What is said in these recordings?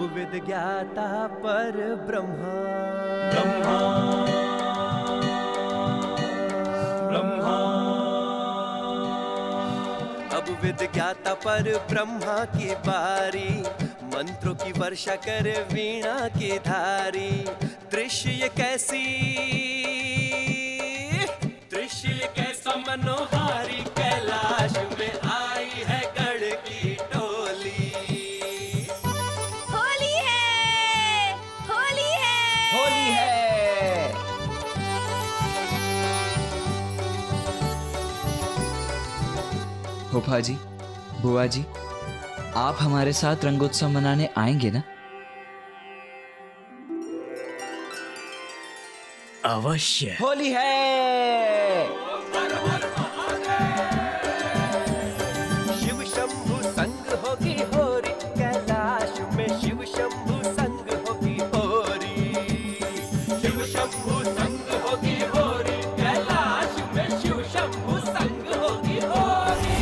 With ज्ञाता पर ब्रह्मा ब्रह्मा ब्रह्मा। अब विद ज्ञाता पर ब्रह्मा की बारी, मंत्रों की वर्षा कर वीणा की धारी। दृश्य ये कैसा मनोहारी, कैलाश में आई है गढ़ की टोली। होली है, होली है, होली है। फूफा जी, बुआ जी, आप हमारे साथ रंगोत्सव मनाने आएंगे ना? अवश्य। होली है। शिव शंभु संग होगी होरी, कैलाश में शिव शंभु संग होगी होरी। शिव शंभु संग होगी होरी, कैलाश में शिव शंभु संग होगी होरी।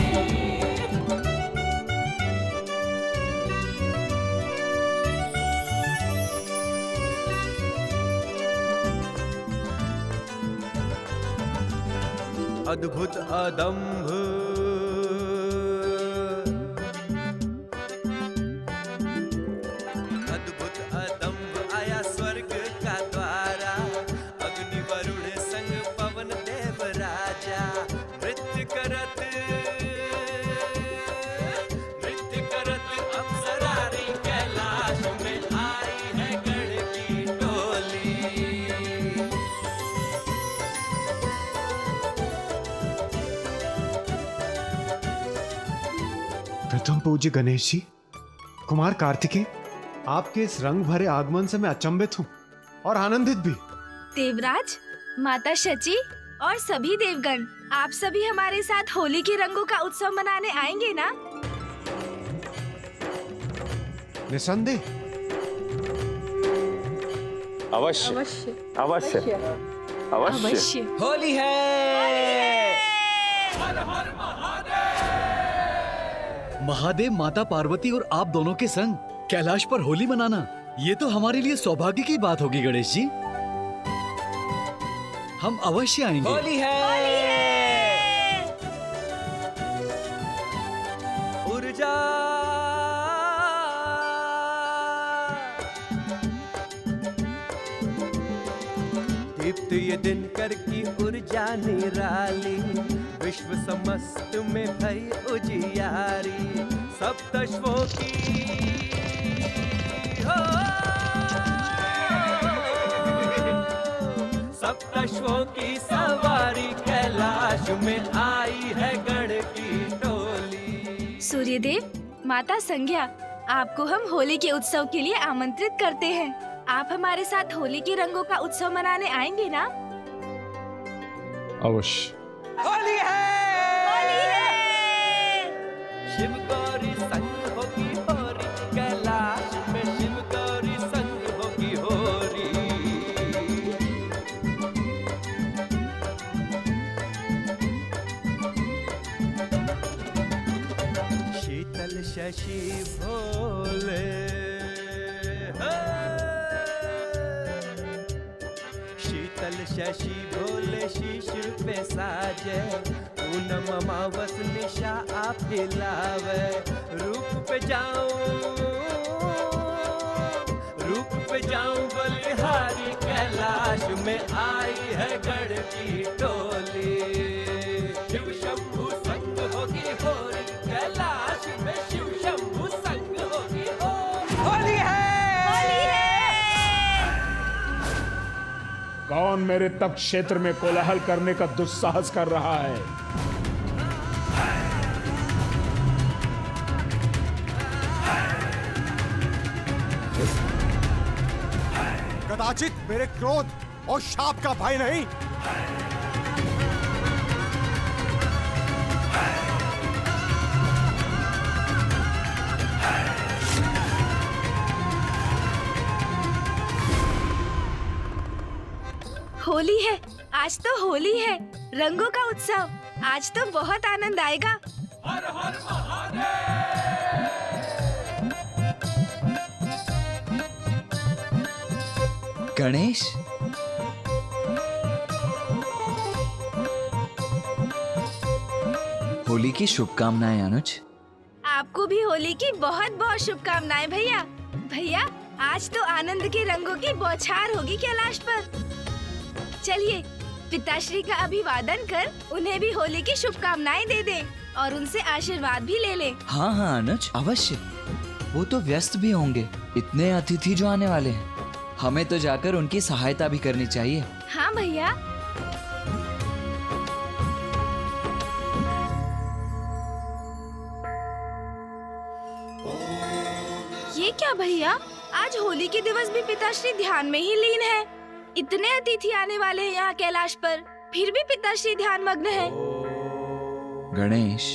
अद्भुत अदम्भ अद्भुत अदम्भ आया स्वर्ग का द्वारा। अग्नि वरुण संग पवन देव राजा। नृत्य करत अप्सरारी, कैलाश में आई है गढ़ की टोली। प्रथम पूज्य गणेश जी, कुमार कार्तिकेय, आपके इस रंग भरे आगमन से मैं अचंभित हूँ और आनंदित भी। देवराज, माता शची और सभी देवगण, आप सभी हमारे साथ होली के रंगों का उत्सव मनाने आएंगे ना? निसंदेह। अवश्य अवश्य अवश्य अवश्य। होली है। महादेव, माता पार्वती और आप दोनों के संग कैलाश पर होली मनाना, ये तो हमारे लिए सौभाग्य की बात होगी गणेश जी। हम अवश्य आएंगे। होली है। ऊर्जा दीप्त ये दिन कर की ऊर्जा निराली। विश्व समस्त में भई उजियारी। सप्तश्वों की हो, सप्तश्वों की सवारी, कैलाश में आई है गढ़ की टोली। सूर्यदेव, माता संज्ञा, आपको हम होली के उत्सव के लिए आमंत्रित करते हैं। आप हमारे साथ होली के रंगों का उत्सव मनाने आएंगे ना? अवश्य। होली है। होली है। शिव गौरी संग होगी होरी, कैलाश में शिव गौरी संग होगी होरी। शीतल शशि भोले, शीतल शशि भोले शीश पे साजे। पूनम अमावस निशा आप हिलावे। रूप पे जाऊं बलिहारी, कैलाश में आई है गढ़ की टोली। शिव शंभु संग होगी होरी, कैलाश में शिव शंभु संग होगी होरी। होली है। होली है। कौन मेरे तप क्षेत्र में कोलाहल करने का दुस्साहस कर रहा है? कदाचित मेरे क्रोध और शाप का भय नहीं। होली है, आज तो होली है, रंगों का उत्सव। आज तो बहुत आनंद आएगा। हर हर महादेव। गणेश, होली की शुभकामनाएं अनुज। आपको भी होली की बहुत बहुत शुभकामनाएं भैया। भैया आज तो आनंद के रंगों की बौछार होगी कैलाश पर। चलिए पिताश्री का अभिवादन कर उन्हें भी होली की शुभकामनाएं दे दें और उनसे आशीर्वाद भी ले लें। हाँ हाँ अनुज, अवश्य। वो तो व्यस्त भी होंगे, इतने अतिथि जो आने वाले हैं। हमें तो जाकर उनकी सहायता भी करनी चाहिए। हाँ भैया। ये क्या भैया, आज होली के दिवस भी पिताश्री ध्यान में ही लीन है। इतने अतिथि आने वाले हैं यहाँ कैलाश पर, फिर भी पिताश्री ध्यान मग्न है। गणेश,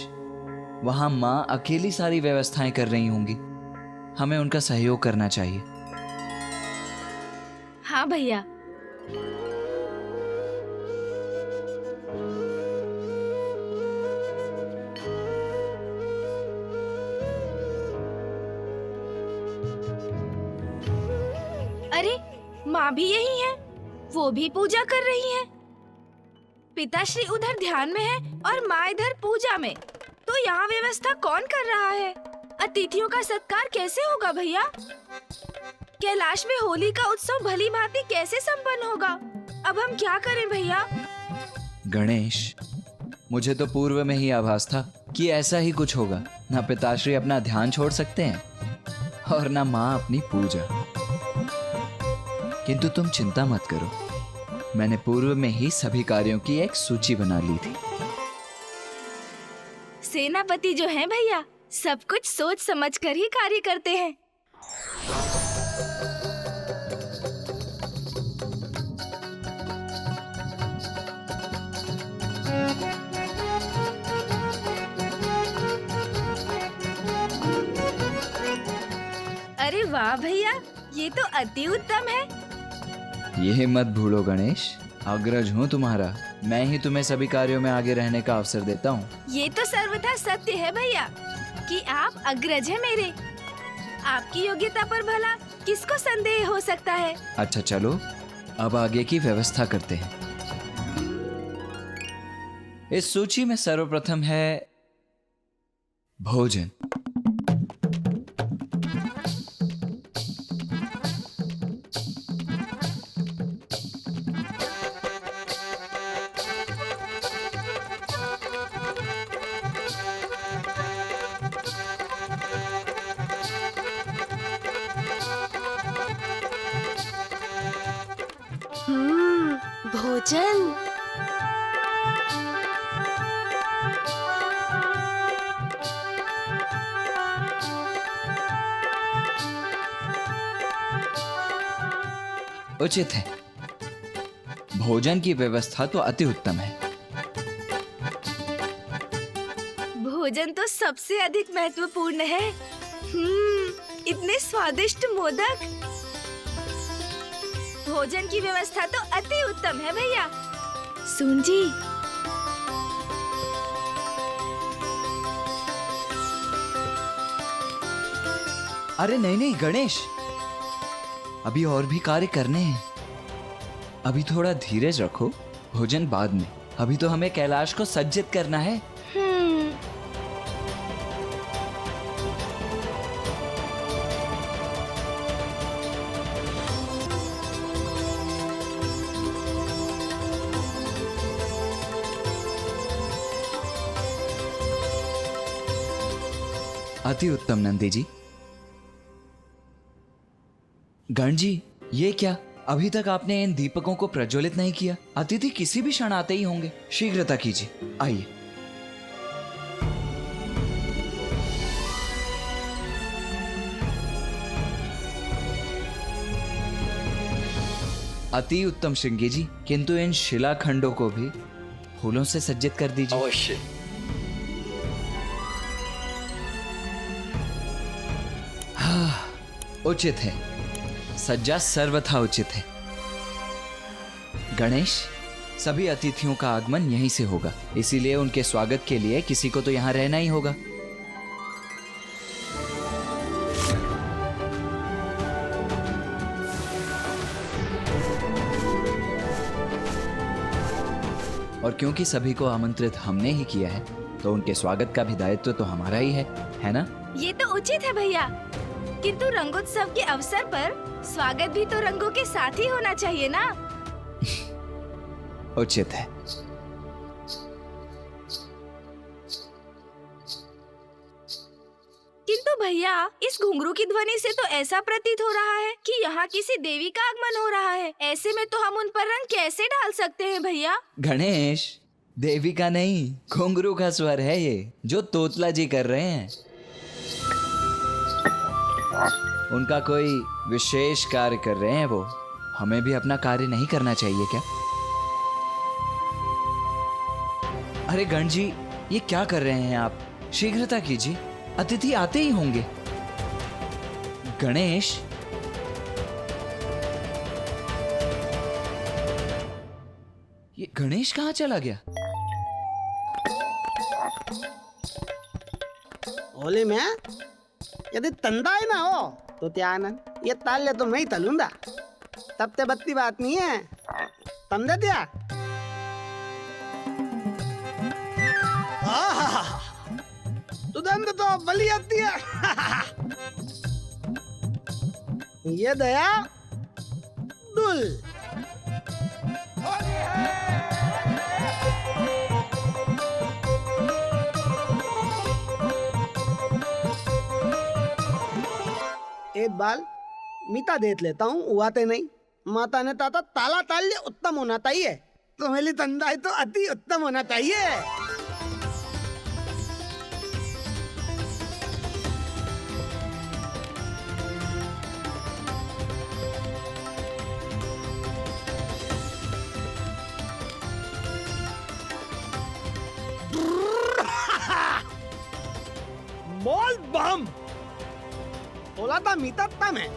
वहाँ माँ अकेली सारी व्यवस्थाएं कर रही होंगी, हमें उनका सहयोग करना चाहिए। हाँ भैया। अरे माँ भी यही है, वो भी पूजा कर रही है। पिताश्री उधर ध्यान में है और माँ इधर पूजा में, तो यहाँ व्यवस्था कौन कर रहा है? अतिथियों का सत्कार कैसे होगा भैया? कैलाश में होली का उत्सव भली भांति कैसे संपन्न होगा? अब हम क्या करें भैया? गणेश, मुझे तो पूर्व में ही आभास था कि ऐसा ही कुछ होगा। ना पिताश्री अपना ध्यान छोड़ सकते हैं और ना माँ अपनी पूजा। किंतु तुम चिंता मत करो, मैंने पूर्व में ही सभी कार्यों की एक सूची बना ली थी। सेनापति जो हैं भैया, सब कुछ सोच समझ कर ही कार्य करते हैं। अरे वाह भैया, ये तो अति उत्तम है। ये मत भूलो गणेश, अग्रज हूँ तुम्हारा, मैं ही तुम्हें सभी कार्यों में आगे रहने का अवसर देता हूँ। ये तो सर्वथा सत्य है भैया कि आप अग्रज हैं मेरे। आपकी योग्यता पर भला किसको संदेह हो सकता है? अच्छा चलो, अब आगे की व्यवस्था करते हैं। इस सूची में सर्वप्रथम है भोजन। भोजन। उचित है, भोजन की व्यवस्था तो अति उत्तम है। भोजन तो सबसे अधिक महत्वपूर्ण है। इतने स्वादिष्ट मोदक। भोजन की व्यवस्था तो अति उत्तम है भैया। सुन जी, अरे नहीं नहीं गणेश, अभी और भी कार्य करने हैं। अभी थोड़ा धीरज रखो, भोजन बाद में। अभी तो हमें कैलाश को सज्जित करना है। अति उत्तम नंदी जी। गण जी, ये क्या, अभी तक आपने इन दीपकों को प्रज्वलित नहीं किया? अतिथि किसी भी क्षण आते ही होंगे, शीघ्रता कीजिए। आइए। अति उत्तम श्रृंगी जी, किंतु इन शिलाखंडों को भी फूलों से सज्जित कर दीजिए। अवश्य। उचित है, सज्जा सर्वथा उचित है। गणेश, सभी अतिथियों का आगमन यहीं से होगा, इसीलिए उनके स्वागत के लिए किसी को तो यहाँ रहना ही होगा। और क्योंकि सभी को आमंत्रित हमने ही किया है तो उनके स्वागत का भी दायित्व तो हमारा ही है ना? ये तो उचित है भैया, किंतु रंगोत्सव के अवसर पर स्वागत भी तो रंगों के साथ ही होना चाहिए ना। उचित है। किंतु भैया, इस घुंघरू की ध्वनि से तो ऐसा प्रतीत हो रहा है कि यहाँ किसी देवी का आगमन हो रहा है। ऐसे में तो हम उन पर रंग कैसे डाल सकते हैं भैया? गणेश, देवी का नहीं, घुंघरू का स्वर है ये, जो तोतला जी कर रहे हैं। उनका कोई विशेष कार्य कर रहे हैं वो। हमें भी अपना कार्य नहीं करना चाहिए क्या? अरे गण जी, ये क्या कर रहे हैं आप? शीघ्रता कीजिए, अतिथि आते ही होंगे। गणेश, ये गणेश कहाँ चला गया? होली में यदि तंदा ही ना हो तो क्या आनंद, ये ताल्य तो मैं ही तलूंगा, तब ते बत्ती बात नहीं है। तम दे दिया। तुदंत तो बली आती है। ये दया दुल। एक बाल मीता देख लेता हूँ, उआते नहीं। माता ने ताता ताला ताल्य उत्तम होना चाहिए, तो मेरी तंदाई तो अति उत्तम होना चाहिए। बोल बम। तोला था मीता तम है,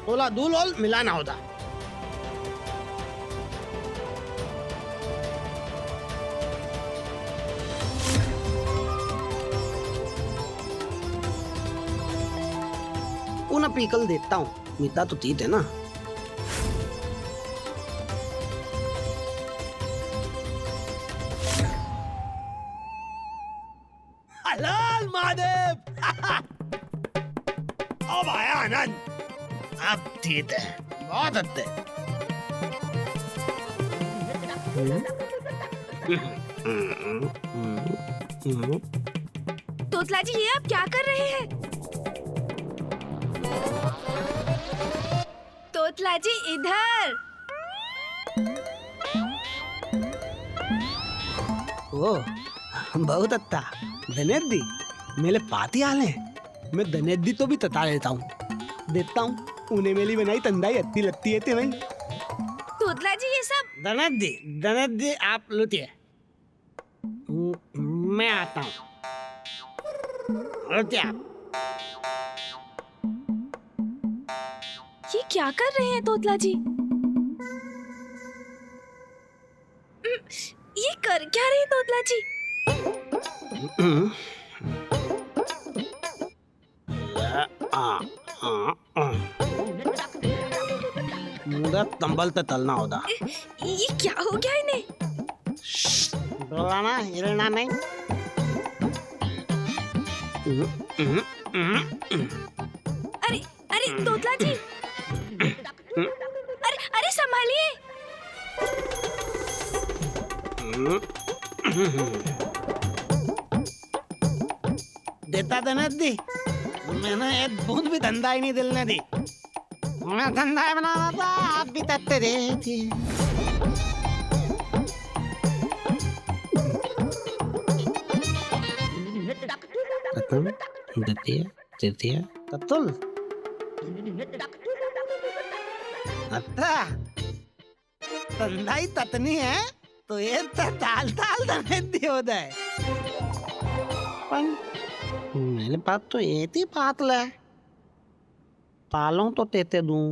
तोला दूल ओल मिलाना होता। उन्हें पीकल देता हूँ, मीता तो तीत है ना। हलाल महादेव। अब आया आनंद, अब ठीक है, बहुत अच्छे। तोतला जी, ये आप क्या कर रहे हैं? तोतला जी इधर। ओ बहुत अच्छा। धनेश दी मेरे पाती आले, मैं धनेश दी तो भी तता लेता हूँ, देता हूँ उन्हें मेरी बनाई तंदाई अत्ती लगती है नहीं। तोतला जी ये सब। धनेश दी आप लुटिए, मैं आता हूँ। लुटिए आप। ये क्या कर रहे हैं तोतला जी? ये कर क्या रहे हैं तोतला जी? मुझे तंबल ते तलना होता। ये क्या हो गया इन्हें? डोलाना हिलना नहीं। अरे अरे तोतला जी, अरे अरे संभालिए। देता धनेश दी, मैंने एक बूंद भी धंधा ही नहीं दिलने दी। मैं धंधा बनाना था, आप भी तत्ते दे थी। तत्तुल। अच्छा, धंधा ही ततनी है तो ये ताल ताल धनेश दी होता है। मेरे पास तो ये थी पातल है, तालों तो तेते दूं।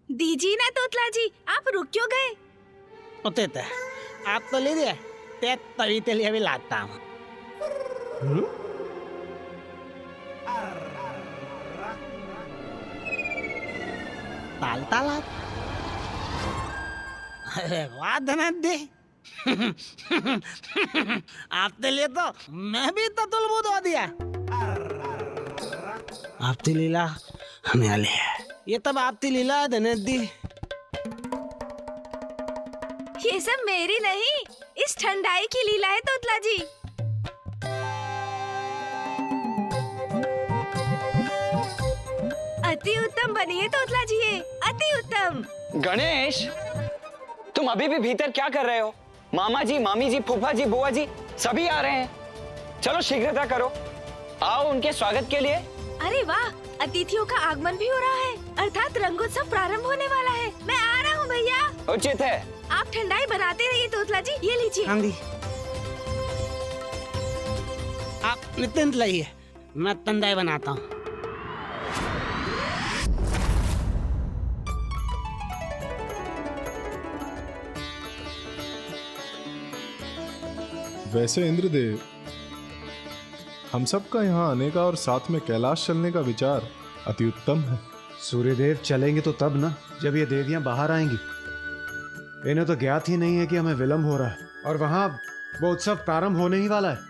दीजिए ना तोतला जी, आप रुक क्यों गए? तो तेते आप तो ले दिए, ते तभी ते लिए भी लाता हूँ। ताल ताल। अरे वाह धनेश दी, आपके लिए तो मैं भी ततुल बूद हो दिया। आपकी लीला हमें आली है। ये तब आपकी लीला है धनेदी। ये सब मेरी नहीं, इस ठंडाई की लीला है तोतला जी। अति उत्तम बनिए तोतला जी, ये अति उत्तम। गणेश, तुम अभी भी भीतर क्या कर रहे हो? मामा जी, मामी जी, फूफा जी, बुआ जी सभी आ रहे हैं। चलो शीघ्रता करो, आओ उनके स्वागत के लिए। अरे वाह, अतिथियों का आगमन भी हो रहा है, अर्थात रंगोत्सव प्रारंभ होने वाला है। मैं आ रहा हूँ भैया। उचित है। आप ठंडाई बनाते रहिए तोतला जी, ये लीजिए। हाँ जी, आप नित्य लाइए, मैं तंदाई बनाता हूँ। वैसे इंद्रदेव, हम सबका यहाँ आने का और साथ में कैलाश चलने का विचार अति उत्तम है। सूर्यदेव चलेंगे तो तब ना, जब ये देवियां बाहर आएंगी। इन्हें तो ज्ञात ही नहीं है कि हमें विलंब हो रहा है और वहां वो उत्सव प्रारंभ होने ही वाला है।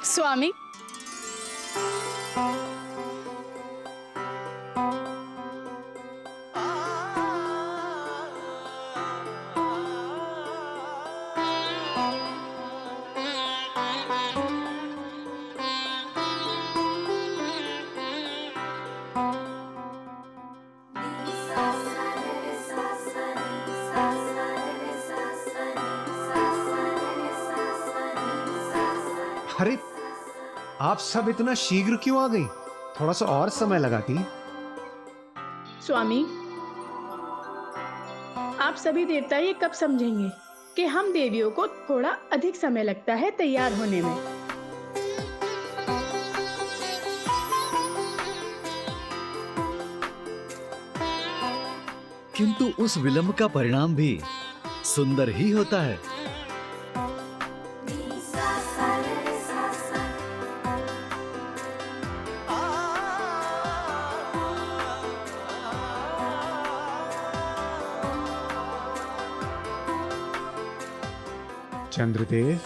स्वामी, अरे आप सब इतना शीघ्र क्यों आ गई? थोड़ा सा और समय लगाती। स्वामी, आप सभी देवता ये कब समझेंगे कि हम देवियों को थोड़ा अधिक समय लगता है तैयार होने में। किंतु उस विलंब का परिणाम भी सुंदर ही होता है। चंद्रदेव,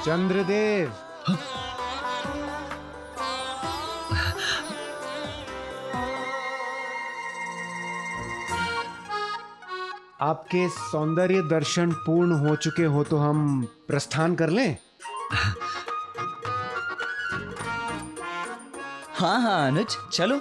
चंद्रदेव, आपके सौंदर्य दर्शन पूर्ण हो चुके हो तो हम प्रस्थान कर लें? हाँ हाँ अनुज, चलो।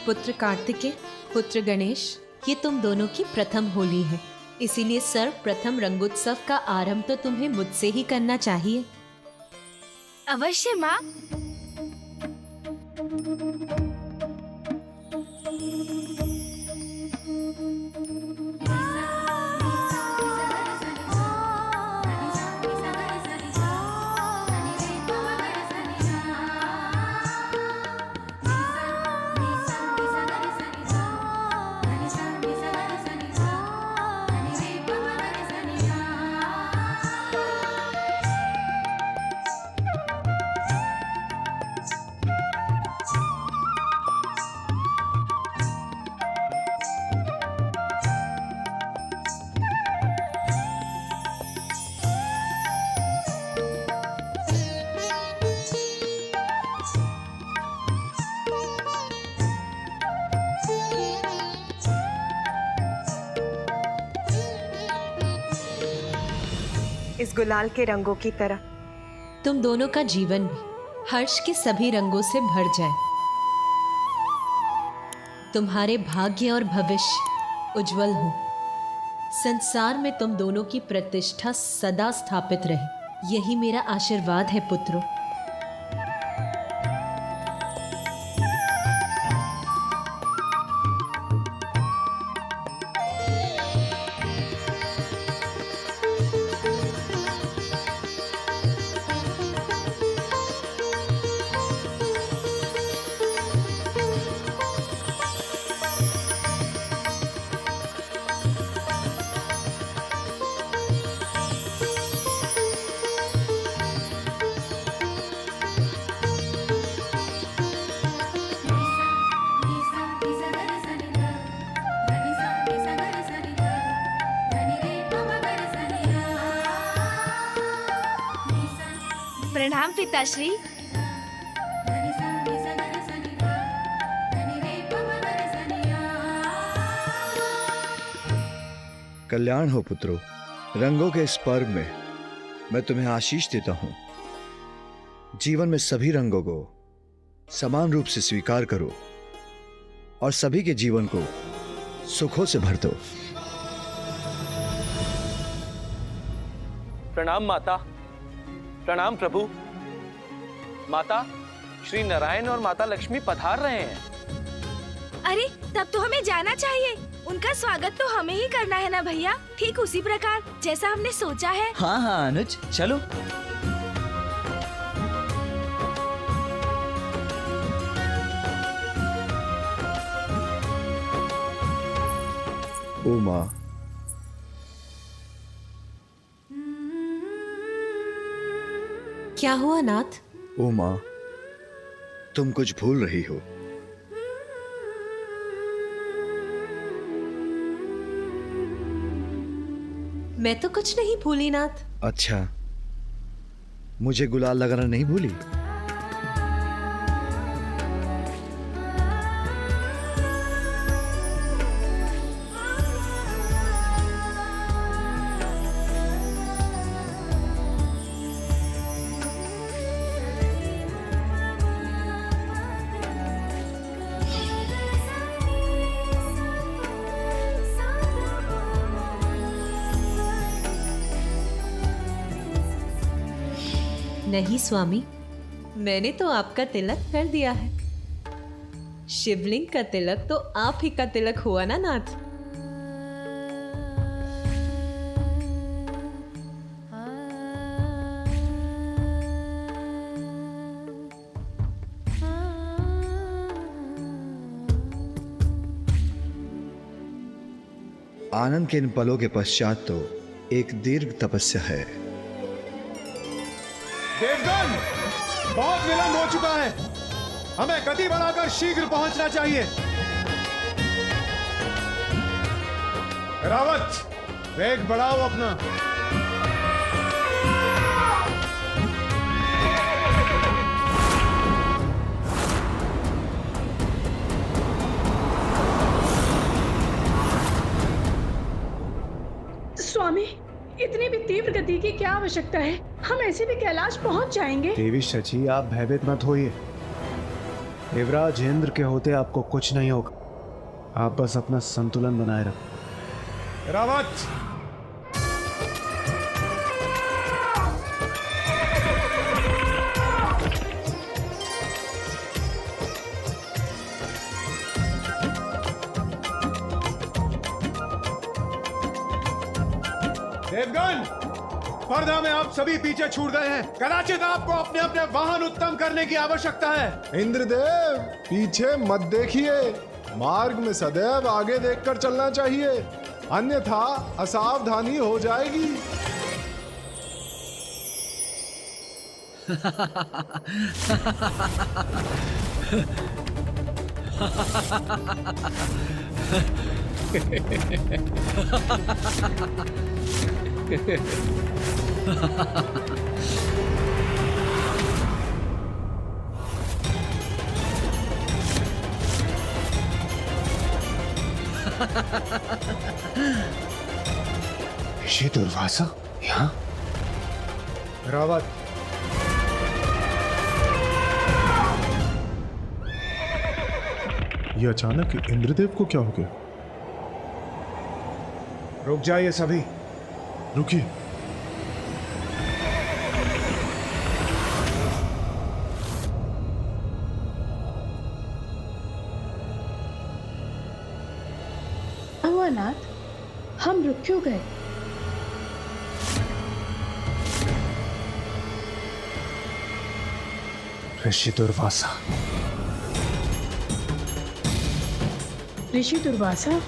पुत्र कार्तिकेय, पुत्र गणेश, ये तुम दोनों की प्रथम होली है, इसीलिए सर्वप्रथम रंगोत्सव का आरंभ तो तुम्हें मुझसे ही करना चाहिए। अवश्य माँ। इस गुलाल के रंगों की तरह तुम दोनों का जीवन भी हर्ष के सभी रंगों से भर जाए। तुम्हारे भाग्य और भविष्य उज्जवल हो। संसार में तुम दोनों की प्रतिष्ठा सदा स्थापित रहे, यही मेरा आशीर्वाद है पुत्रों। प्रणाम पिताश्री। कल्याण हो पुत्रों। रंगों के इस पर्व में मैं तुम्हें आशीष देता हूं। जीवन में सभी रंगों को समान रूप से स्वीकार करो और सभी के जीवन को सुखों से भर दो। प्रणाम माता, प्रणाम प्रभु। माता, श्री नारायण और माता लक्ष्मी पधार रहे हैं। अरे तब तो हमें जाना चाहिए। उनका स्वागत तो हमें ही करना है ना भैया, ठीक उसी प्रकार जैसा हमने सोचा है। हाँ हाँ अनुज, चलो। ओ माँ, क्या हुआ नाथ? ओ माँ, तुम कुछ भूल रही हो। मैं तो कुछ नहीं भूली नाथ। अच्छा, मुझे गुलाल लगाना नहीं भूली? नहीं स्वामी, मैंने तो आपका तिलक कर दिया है। शिवलिंग का तिलक तो आप ही का तिलक हुआ ना नाथ। आनंद के इन पलों के पश्चात तो एक दीर्घ तपस्या है। देवगन, बहुत विलंब हो चुका है। हमें गति बढ़ाकर शीघ्र पहुंचना चाहिए। रावत, वेग बढ़ाओ अपना। स्वामी, इतनी भी तीव्र गति की क्या आवश्यकता है? हम ऐसे भी कैलाश पहुंच जाएंगे। देवी शची, आप भयभीत मत होइए। देवराज इंद्र के होते आपको कुछ नहीं होगा। आप बस अपना संतुलन बनाए रखो। रावत, देवगन, स्पर्धा में आप सभी पीछे छूट गए हैं। कदाचित आपको अपने अपने वाहन उत्तम करने की आवश्यकता है। इंद्रदेव, पीछे मत देखिए। मार्ग में सदैव आगे देखकर चलना चाहिए, अन्यथा असावधानी हो जाएगी। ऋषि दुर्वासा यहाँ? रावत, ये अचानक इंद्रदेव को क्या हो गया? रुक जाइए सभी। रुकिए। अवनाथ, हम रुक क्यों गए? ऋषि दुर्वासा। ऋषि दुर्वासा?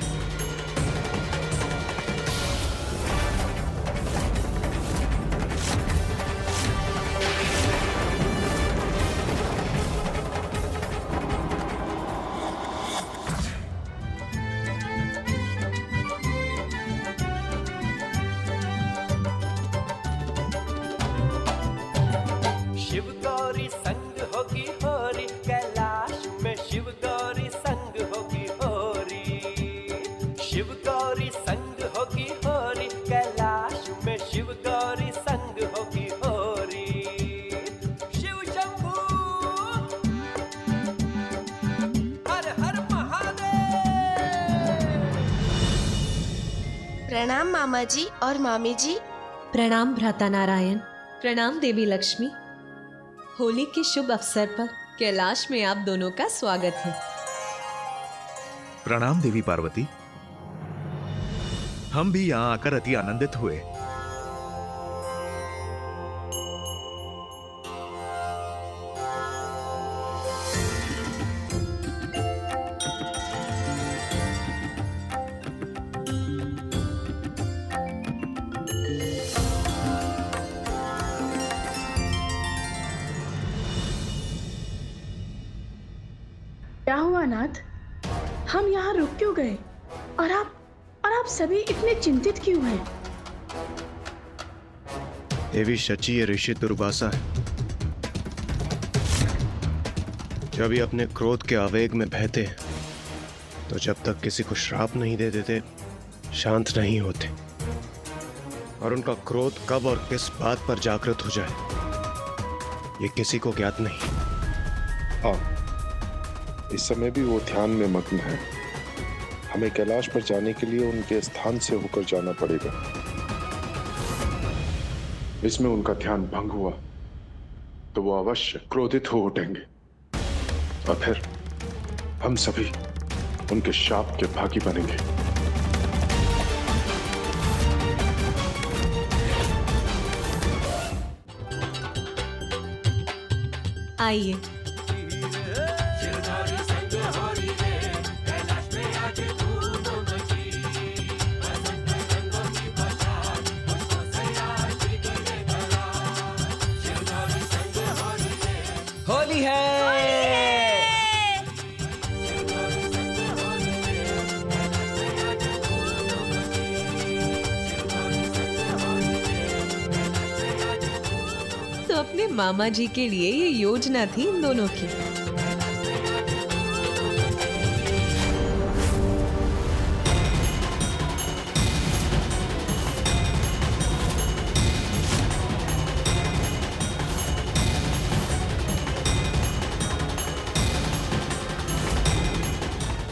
शिव प्रणाम मामा जी और मामी जी। प्रणाम भ्राता नारायण। प्रणाम देवी लक्ष्मी। होली के शुभ अवसर पर कैलाश में आप दोनों का स्वागत है। प्रणाम देवी पार्वती। हम भी यहाँ आकर अति आनंदित हुए। क्या हुआ नाथ, हम यहाँ रुक क्यों गए? और आप सभी इतने चिंतित क्यों हैं? देवी शची ये ऋषि दुर्वासा है। जब ये अपने क्रोध के आवेग में बहते हैं तो जब तक किसी को श्राप नहीं दे देते शांत नहीं होते, और उनका क्रोध कब और किस बात पर जागृत हो जाए ये किसी को ज्ञात नहीं। हाँ, इस समय भी वो ध्यान में मग्न है। हमें कैलाश पर जाने के लिए उनके स्थान से होकर जाना पड़ेगा। इसमें उनका ध्यान भंग हुआ तो वो अवश्य क्रोधित हो उठेंगे और फिर हम सभी उनके शाप के भागी बनेंगे। आइए। होली है। तो अपने मामा जी के लिए ये योजना थी इन दोनों की।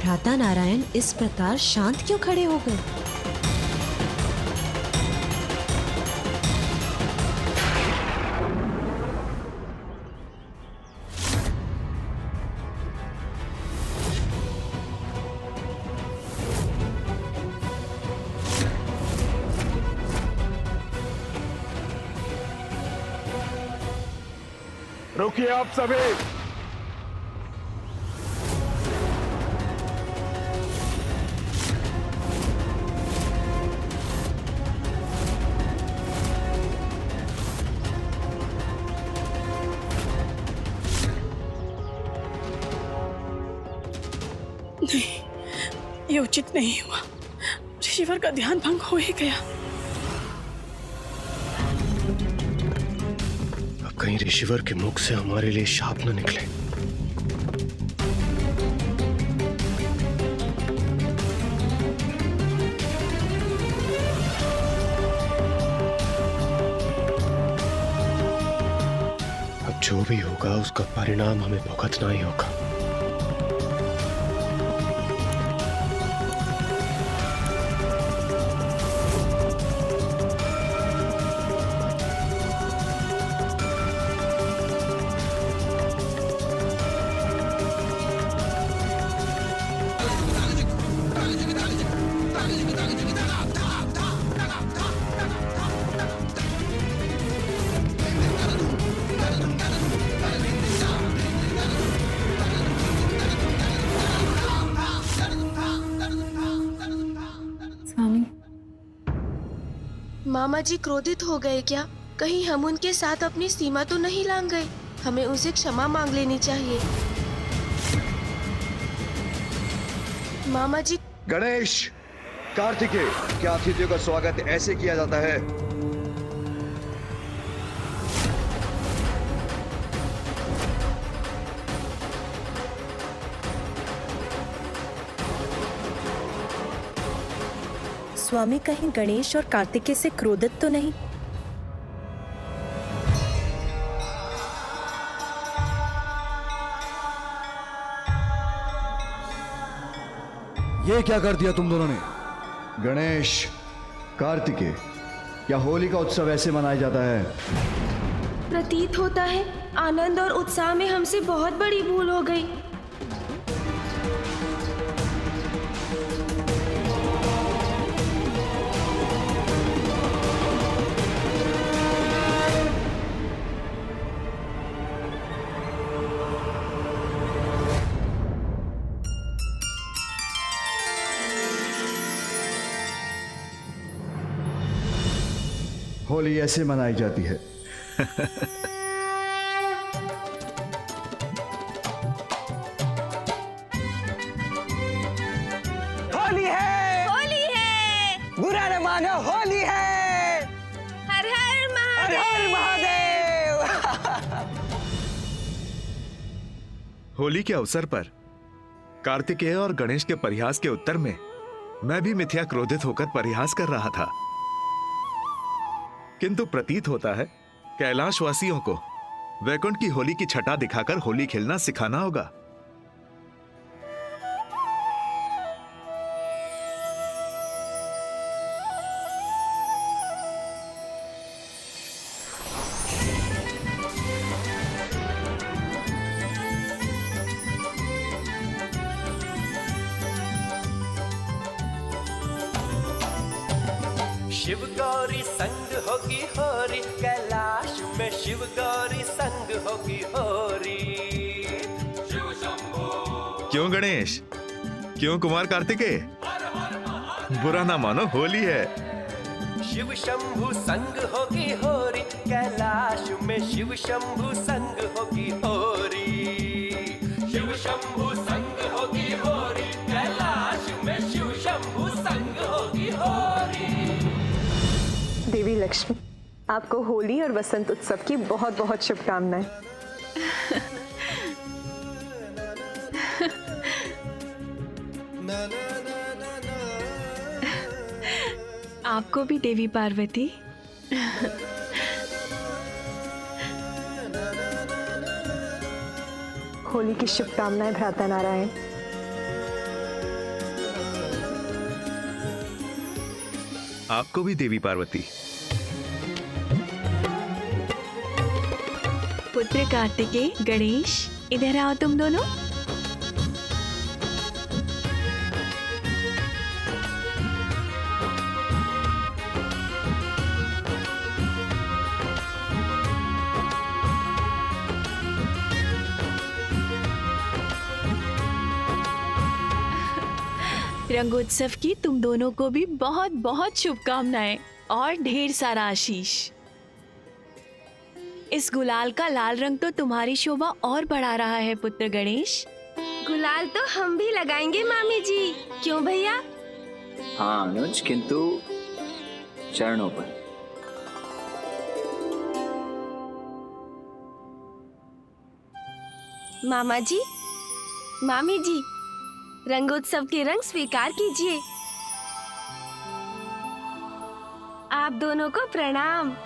भ्राता नारायण इस प्रकार शांत क्यों खड़े हो गए? रुकिए आप सभी। नहीं, ये उचित नहीं हुआ। ऋषिवर का ध्यान भंग हो ही गया। अब कहीं ऋषिवर के मुख से हमारे लिए शाप न निकले। अब जो भी होगा उसका परिणाम हमें भुगतना ही होगा। मामा जी क्रोधित हो गए क्या? कहीं हम उनके साथ अपनी सीमा तो नहीं लांघ गए? हमें उनसे क्षमा मांग लेनी चाहिए। मामा जी। गणेश, कार्तिकेय, क्या अतिथियों का स्वागत ऐसे किया जाता है? स्वामी कहीं गणेश और कार्तिकेय से क्रोधित तो नहीं? ये क्या कर दिया तुम दोनों ने? गणेश, कार्तिकेय, क्या होली का उत्सव ऐसे मनाया जाता है? प्रतीत होता है आनंद और उत्साह में हमसे बहुत बड़ी भूल हो गई। होली ऐसे मनाई जाती है। होली है, होली है, बुरा न मानो, होली है। हर हर हर हर महादेव। महादेव। होली के अवसर पर कार्तिकेय और गणेश के परिहास के उत्तर में मैं भी मिथ्या क्रोधित होकर परिहास कर रहा था, किंतु प्रतीत होता है कैलाशवासियों को वैकुंठ की होली की छटा दिखाकर होली खेलना सिखाना होगा। शिव गौरी संग होगी होरी, कैलाश में शिव गौरी संग होगी होरी। शिव शंभो। क्यों गणेश, क्यों कुमार कार्तिकेय? बुरा ना मानो, होली है। शिव शंभु संग होगी होरी, कैलाश में शिव शंभु संग होगी होरी। शिव शंभु संग होगी होरी, कैलाश में शिव शंभु संग होगी होरी। देवी लक्ष्मी, आपको होली और वसंत उत्सव की बहुत बहुत शुभकामनाएं। आपको भी देवी पार्वती। होली की शुभकामनाएं भ्राता नारायण। आपको भी देवी पार्वती। पुत्र कार्तिकेय, गणेश, इधर आओ तुम दोनों। रंगोत्सव की तुम दोनों को भी बहुत बहुत शुभकामनाएं और ढेर सारा आशीष। इस गुलाल का लाल रंग तो तुम्हारी शोभा और बढ़ा रहा है पुत्र गणेश। गुलाल तो हम भी लगाएंगे मामी जी, क्यों भैया? हाँ अनुज, किंतु चरणों पर। मामा जी, मामी जी, रंगोत्सव के रंग स्वीकार कीजिए। आप दोनों को प्रणाम।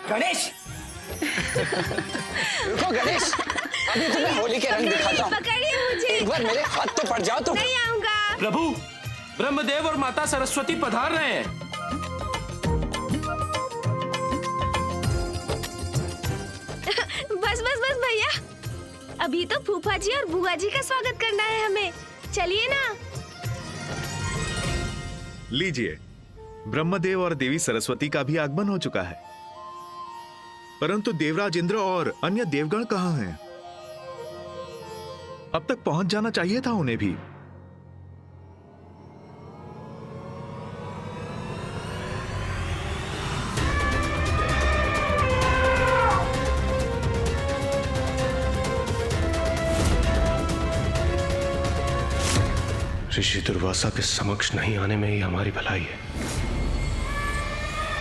गणेश, रुको गणेश, अभी तुम्हें होली के रंग दिखाता हूँ। पकड़िए मुझे। एक बार मेरे हाथ तो पड़ जाओ तुम। नहीं आऊंगा। प्रभु, ब्रह्मदेव और माता सरस्वती पधार रहे हैं। बस बस बस भैया, अभी तो फूफा जी और बुआ जी का स्वागत करना है हमें। चलिए ना। लीजिए, ब्रह्मदेव और देवी सरस्वती का भी आगमन हो चुका है, परंतु देवराज इंद्र और अन्य देवगण कहाँ हैं? अब तक पहुंच जाना चाहिए था उन्हें भी। ऋषि दुर्वासा के समक्ष नहीं आने में ही हमारी भलाई है।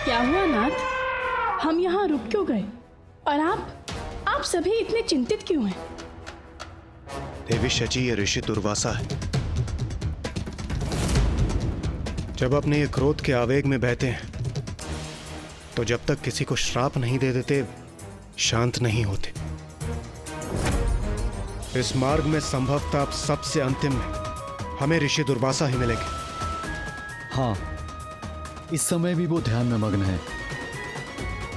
क्या हुआ नाथ, हम यहाँ रुक क्यों गए? और आप सभी इतने चिंतित क्यों हैं? देवी शची, ये ऋषि दुर्वासा है। जब अपने ये क्रोध के आवेग में बहते हैं तो जब तक किसी को श्राप नहीं दे देते शांत नहीं होते। इस मार्ग में संभवतः अब सबसे अंतिम में हमें ऋषि दुर्वासा ही मिलेंगे। हाँ, इस समय भी वो ध्यान में मग्न है।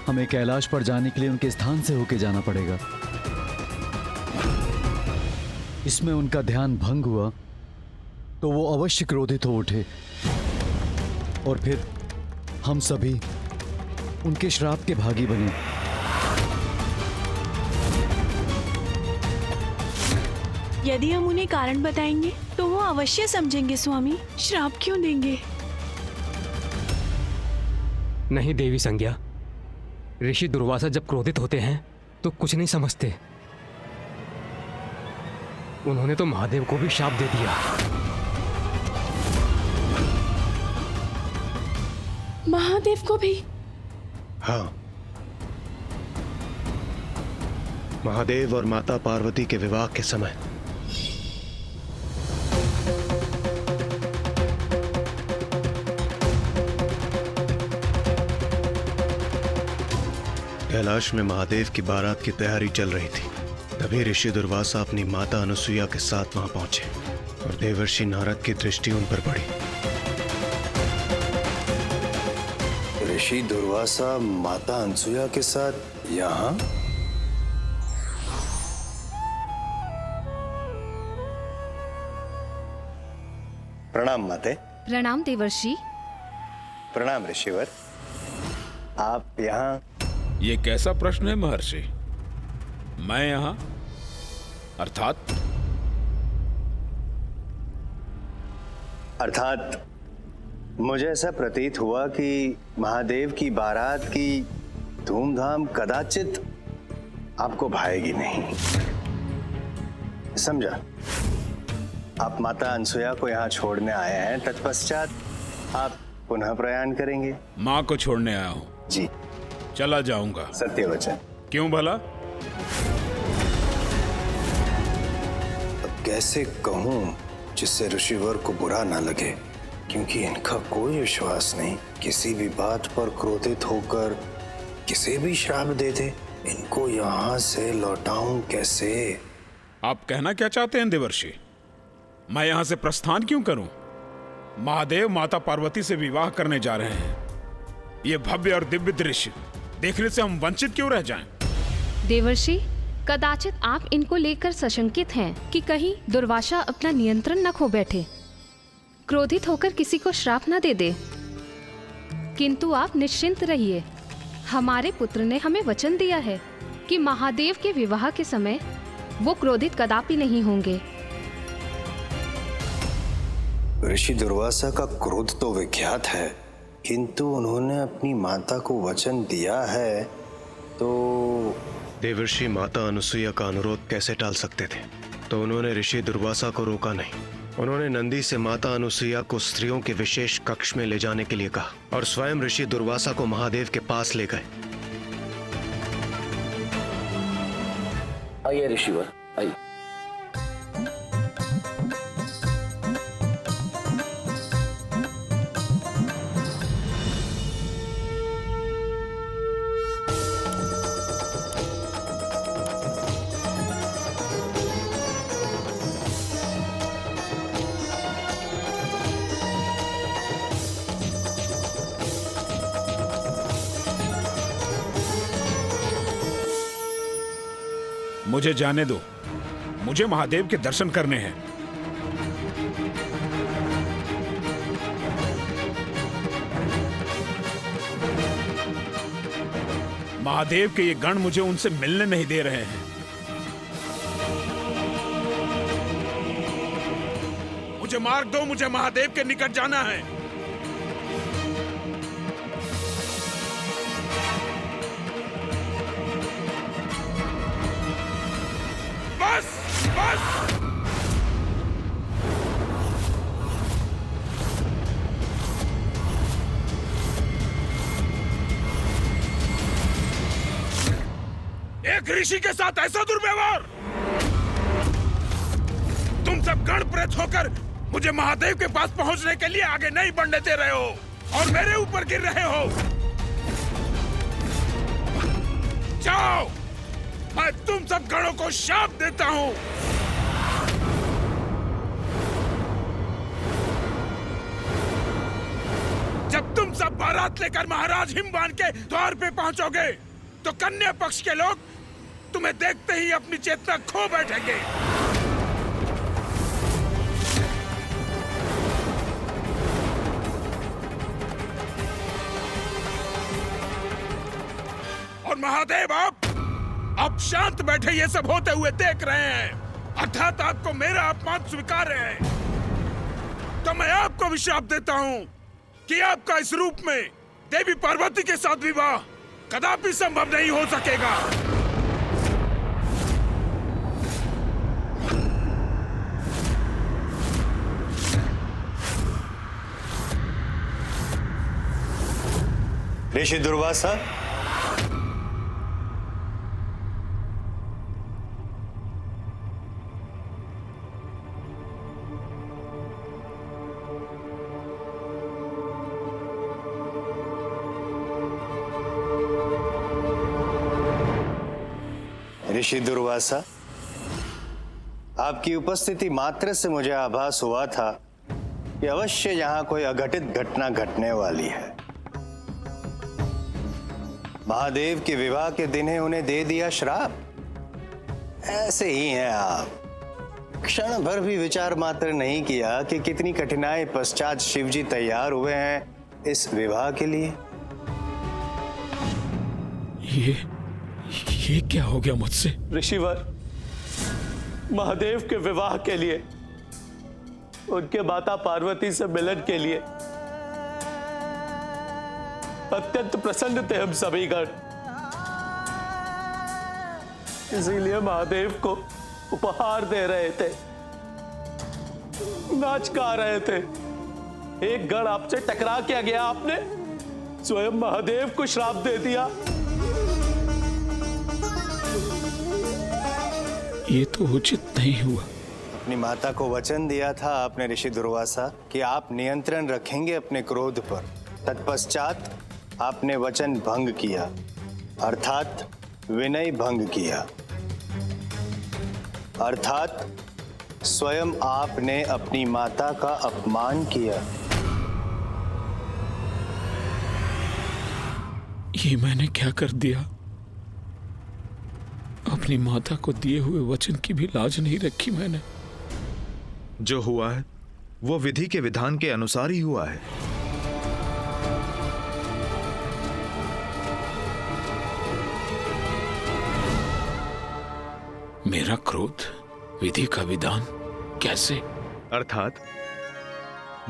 हमें कैलाश पर जाने के लिए उनके स्थान से होके जाना पड़ेगा। इसमें उनका ध्यान भंग हुआ तो वो अवश्य क्रोधित हो उठे और फिर हम सभी उनके श्राप के भागी बने। यदि हम उन्हें कारण बताएंगे तो वो अवश्य समझेंगे स्वामी। श्राप क्यों देंगे? नहीं देवी संज्ञा, ऋषि दुर्वासा जब क्रोधित होते हैं तो कुछ नहीं समझते। उन्होंने तो महादेव को भी शाप दे दिया। महादेव को भी? हाँ, महादेव और माता पार्वती के विवाह के समय कैलाश में महादेव की बारात की तैयारी चल रही थी। तभी ऋषि दुर्वासा अपनी माता अनुसुईया के साथ वहां पहुंचे और देवर्षि नारद की दृष्टि उन पर पड़ी। ऋषि दुर्वासा माता अनुसुईया के साथ यहाँ? प्रणाम माते। प्रणाम देवर्षि। प्रणाम ऋषिवर। आप यहाँ? ये कैसा प्रश्न है महर्षि? मैं यहाँ अर्थात मुझे ऐसा प्रतीत हुआ कि महादेव की बारात की धूमधाम कदाचित आपको भाएगी नहीं। समझा, आप माता अनुसुईया को यहाँ छोड़ने आए हैं, तत्पश्चात आप पुनः प्रयाण करेंगे। माँ को छोड़ने आया हूँ जी। चला जाऊंगा। सत्य वचन। क्यों भला? अब कैसे कहूं जिससे ऋषिवर को बुरा ना लगे, क्योंकि इनका कोई विश्वास नहीं। किसी भी बात पर क्रोधित होकर किसे भी श्राप दे दे। इनको यहाँ से लौटाऊं कैसे? आप कहना क्या चाहते हैं देवर्षि? मैं यहाँ से प्रस्थान क्यों करूं? महादेव माता पार्वती से विवाह करने जा रहे हैं। ये भव्य और दिव्य दृश्य देखने से हम वंचित क्यों रह जाएं? देवर्षि, कदाचित आप इनको लेकर सशंकित हैं कि कहीं दुर्वासा अपना नियंत्रण न खो बैठे, क्रोधित होकर किसी को श्राप न दे दे। किंतु आप निश्चिंत रहिए, हमारे पुत्र ने हमें वचन दिया है कि महादेव के विवाह के समय वो क्रोधित कदापि नहीं होंगे। ऋषि दुर्वासा का क्रोध तो विख्यात है, किंतु उन्होंने अपनी माता को वचन दिया है तो देवर्षि माता अनुसुईया का अनुरोध कैसे टाल सकते थे? तो उन्होंने ऋषि दुर्वासा को रोका नहीं। उन्होंने नंदी से माता अनुसुईया को स्त्रियों के विशेष कक्ष में ले जाने के लिए कहा और स्वयं ऋषि दुर्वासा को महादेव के पास ले गए। आइए ऋषिवर, आइए। मुझे जाने दो, मुझे महादेव के दर्शन करने हैं। महादेव के ये गण मुझे उनसे मिलने नहीं दे रहे हैं। मुझे मार्ग दो, मुझे महादेव के निकट जाना है। बस बस। एक ऋषि के साथ ऐसा दुर्व्यवहार! तुम सब गण प्रेत होकर मुझे महादेव के पास पहुंचने के लिए आगे नहीं बढ़ने दे रहे हो और मेरे ऊपर गिर रहे हो। जाओ, मैं तुम सब गणों को शाप देता हूं। बारात लेकर महाराज हिमवान के द्वार पे पहुंचोगे तो कन्या पक्ष के लोग तुम्हें देखते ही अपनी चेतना खो बैठेंगे। और महादेव आप शांत बैठे ये सब होते हुए देख रहे हैं, अर्थात आपको मेरा अपमान स्वीकार है। तो मैं आपको भी श्राप देता हूं कि आपका इस रूप में देवी पार्वती के साथ विवाह कदापि संभव नहीं हो सकेगा। ऋषि दुर्वासा, ऋषि दुर्वासा, आपकी उपस्थिति मात्र से मुझे आभास हुआ था कि अवश्य यहां कोई अघटित घटना घटने वाली है। महादेव के विवाह के दिन ही उन्हें दे दिया श्राप। ऐसे ही हैं आप। क्षण भर भी विचार मात्र नहीं किया कि कितनी कठिनाई पश्चात शिवजी तैयार हुए हैं इस विवाह के लिए। ये क्या हो गया मुझसे? ऋषिवर, महादेव के विवाह के लिए, उनके माता पार्वती से मिलन के लिए अत्यंत प्रसन्न थे हम सभी गण। इसीलिए महादेव को उपहार दे रहे थे, नाच गा रहे थे। एक गण आपसे टकरा क्या गया, आपने स्वयं महादेव को श्राप दे दिया। ये तो उचित नहीं हुआ। अपनी माता को वचन दिया था आपने ऋषि दुर्वासा कि आप नियंत्रण रखेंगे अपने क्रोध पर। तत्पश्चात आपने वचन भंग किया, अर्थात विनय भंग किया। अर्थात स्वयं आपने अपनी माता का अपमान किया। ये मैंने क्या कर दिया? अपनी माता को दिए हुए वचन की भी लाज नहीं रखी मैंने। जो हुआ है वो विधि के विधान के अनुसार ही हुआ है। मेरा क्रोध विधि का विधान कैसे? अर्थात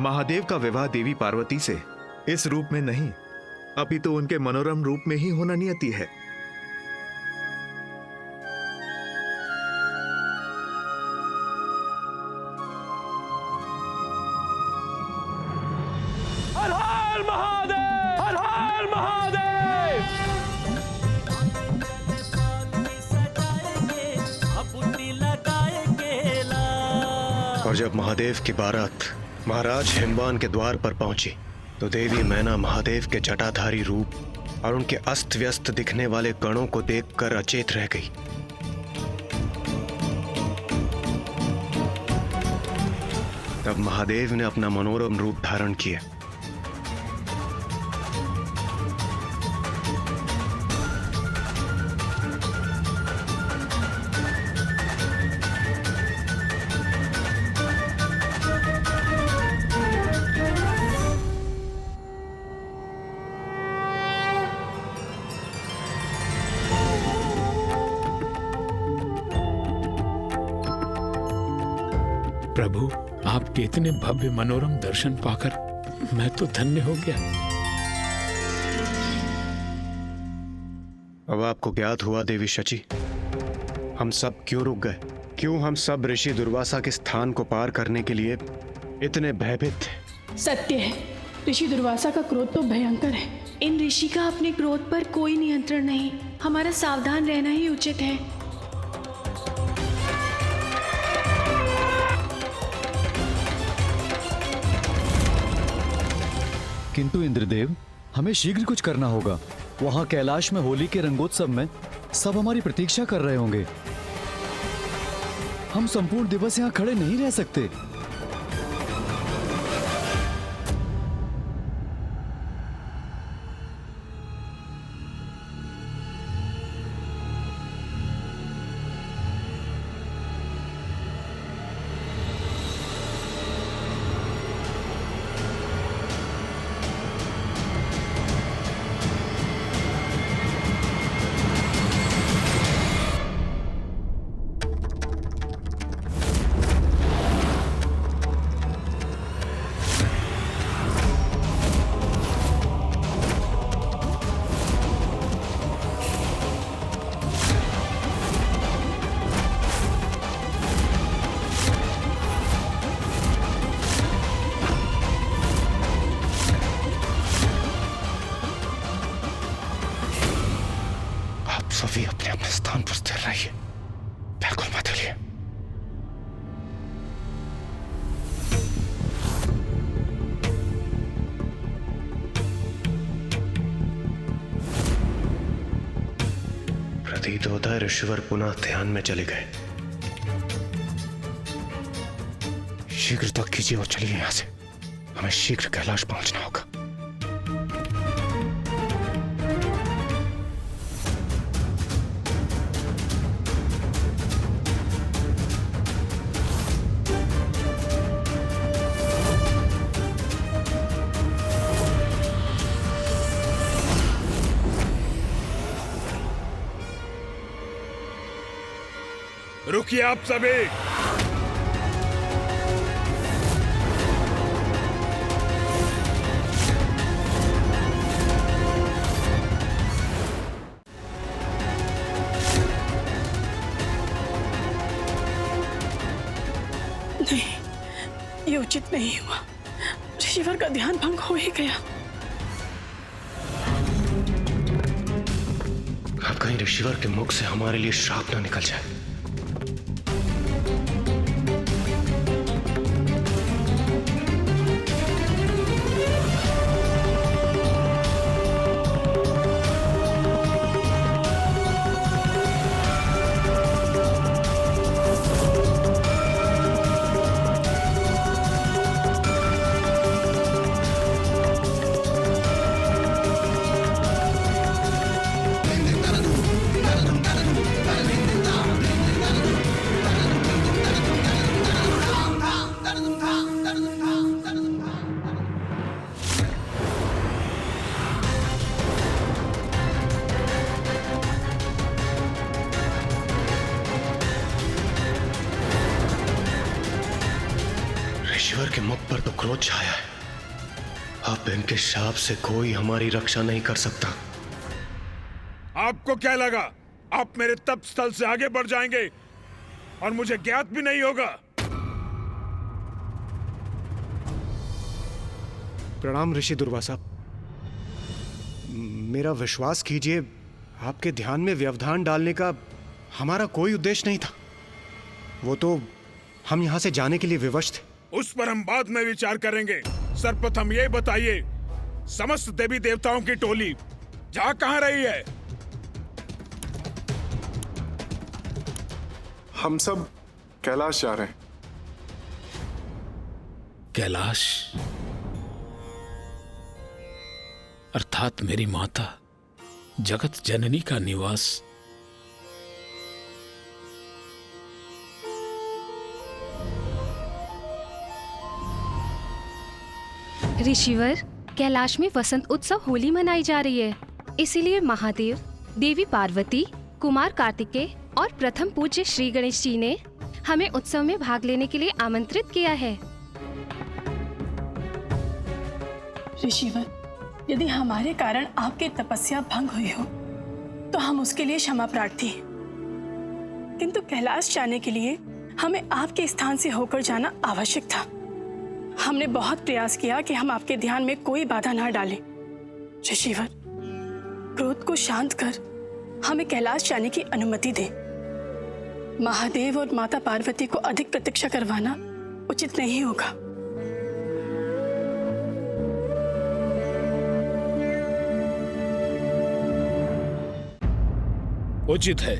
महादेव का विवाह देवी पार्वती से इस रूप में नहीं, अपितु उनके मनोरम रूप में ही होना नियति है। हर हर महादेव, हर हर महादेव। और जब महादेव की बारात महाराज हिमवान के द्वार पर पहुंची तो देवी मैना महादेव के जटाधारी रूप और उनके अस्त व्यस्त दिखने वाले गणों को देखकर अचेत रह गई। तब महादेव ने अपना मनोरम रूप धारण किया। प्रभु, आपके इतने भव्य मनोरम दर्शन पाकर मैं तो धन्य हो गया। अब आपको ज्ञात हुआ देवी शची, हम सब क्यों रुक गए, क्यों हम सब ऋषि दुर्वासा के स्थान को पार करने के लिए इतने भयभीत थे। सत्य है, ऋषि दुर्वासा का क्रोध तो भयंकर है। इन ऋषि का अपने क्रोध पर कोई नियंत्रण नहीं। हमारा सावधान रहना ही उचित है। किंतु इंद्रदेव, हमें शीघ्र कुछ करना होगा। वहां कैलाश में होली के रंगोत्सव में सब हमारी प्रतीक्षा कर रहे होंगे। हम संपूर्ण दिवस यहां खड़े नहीं रह सकते। सभी अपने अपने स्थान पर स्थिर रहिए, बिल्कुल मत हिलिए। प्रतीत होता है ऋषिवर पुनः ध्यान में चले गए। शीघ्रता कीजिए और चलिए यहां से, हमें शीघ्र कैलाश पहुंचना होगा। रुकिए आप सभी। नहीं, ये उचित नहीं हुआ। ऋषिवर का ध्यान भंग हो ही गया। अब कहीं ऋषिवर के मुख से हमारे लिए श्राप न निकल जाए। ऋषिवर के मुख पर तो क्रोध छाया है। अब इनके शाप से कोई हमारी रक्षा नहीं कर सकता। आपको क्या लगा आप मेरे तप स्थल से आगे बढ़ जाएंगे और मुझे ज्ञात भी नहीं होगा? प्रणाम ऋषि दुर्वासा। मेरा विश्वास कीजिए, आपके ध्यान में व्यवधान डालने का हमारा कोई उद्देश्य नहीं था। वो तो हम यहां से जाने के लिए विवश थे। उस पर हम बाद में विचार करेंगे। सर्वप्रथम ये बताइए, समस्त देवी देवताओं की टोली जा कहां रही है? हम सब कैलाश जा रहे हैं। कैलाश अर्थात मेरी माता जगत जननी का निवास। ऋषिवर, कैलाश में वसंत उत्सव होली मनाई जा रही है, इसीलिए महादेव, देवी पार्वती, कुमार कार्तिकेय और प्रथम पूज्य श्री गणेश जी ने हमें उत्सव में भाग लेने के लिए आमंत्रित किया है। ऋषिवर, यदि हमारे कारण आपकी तपस्या भंग हुई हो तो हम उसके लिए क्षमा प्रार्थी हैं। किंतु कैलाश जाने के लिए हमें आपके स्थान से होकर जाना आवश्यक था। हमने बहुत प्रयास किया कि हम आपके ध्यान में कोई बाधा ना डालें। ऋषिवर, क्रोध को शांत कर हमें कैलाश जाने की अनुमति दे। महादेव और माता पार्वती को अधिक प्रतीक्षा करवाना उचित नहीं होगा। उचित है,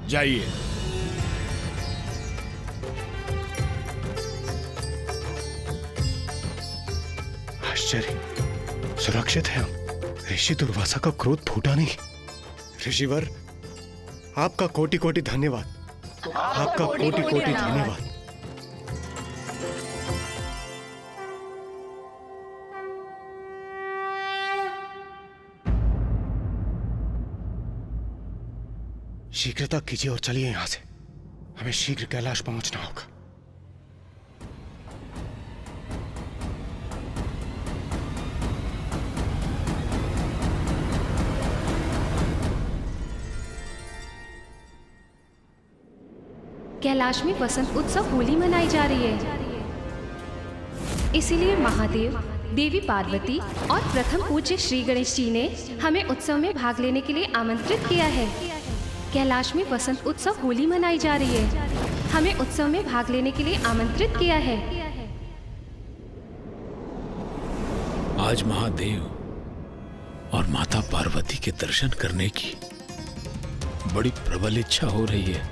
जाइए। आश्चर्य, सुरक्षित है हम। ऋषि दुर्वासा का क्रोध फूटा नहीं। ऋषिवर, आपका कोटि कोटि धन्यवाद। आपका कोटि कोटि धन्यवाद। शीघ्रता कीजिए और चलिए यहां से, हमें शीघ्र कैलाश पहुंचना होगा। कैलाश में वसंत उत्सव होली मनाई जा रही है, इसीलिए महादेव, देवी पार्वती और प्रथम पूज्य श्री गणेश जी ने हमें उत्सव में भाग लेने के लिए आमंत्रित किया है। कैलाश में वसंत उत्सव होली मनाई जा रही है। हमें उत्सव में भाग लेने के लिए आमंत्रित किया है। आज महादेव और माता पार्वती के दर्शन करने की बड़ी प्रबल इच्छा हो रही है।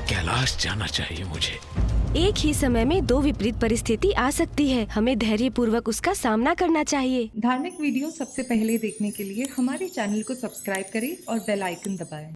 कैलाश जाना चाहिए मुझे। एक ही समय में दो विपरीत परिस्थिति आ सकती है। हमें धैर्य पूर्वक उसका सामना करना चाहिए। धार्मिक वीडियो सबसे पहले देखने के लिए हमारे चैनल को सब्सक्राइब करें और बेल आइकन दबाएं।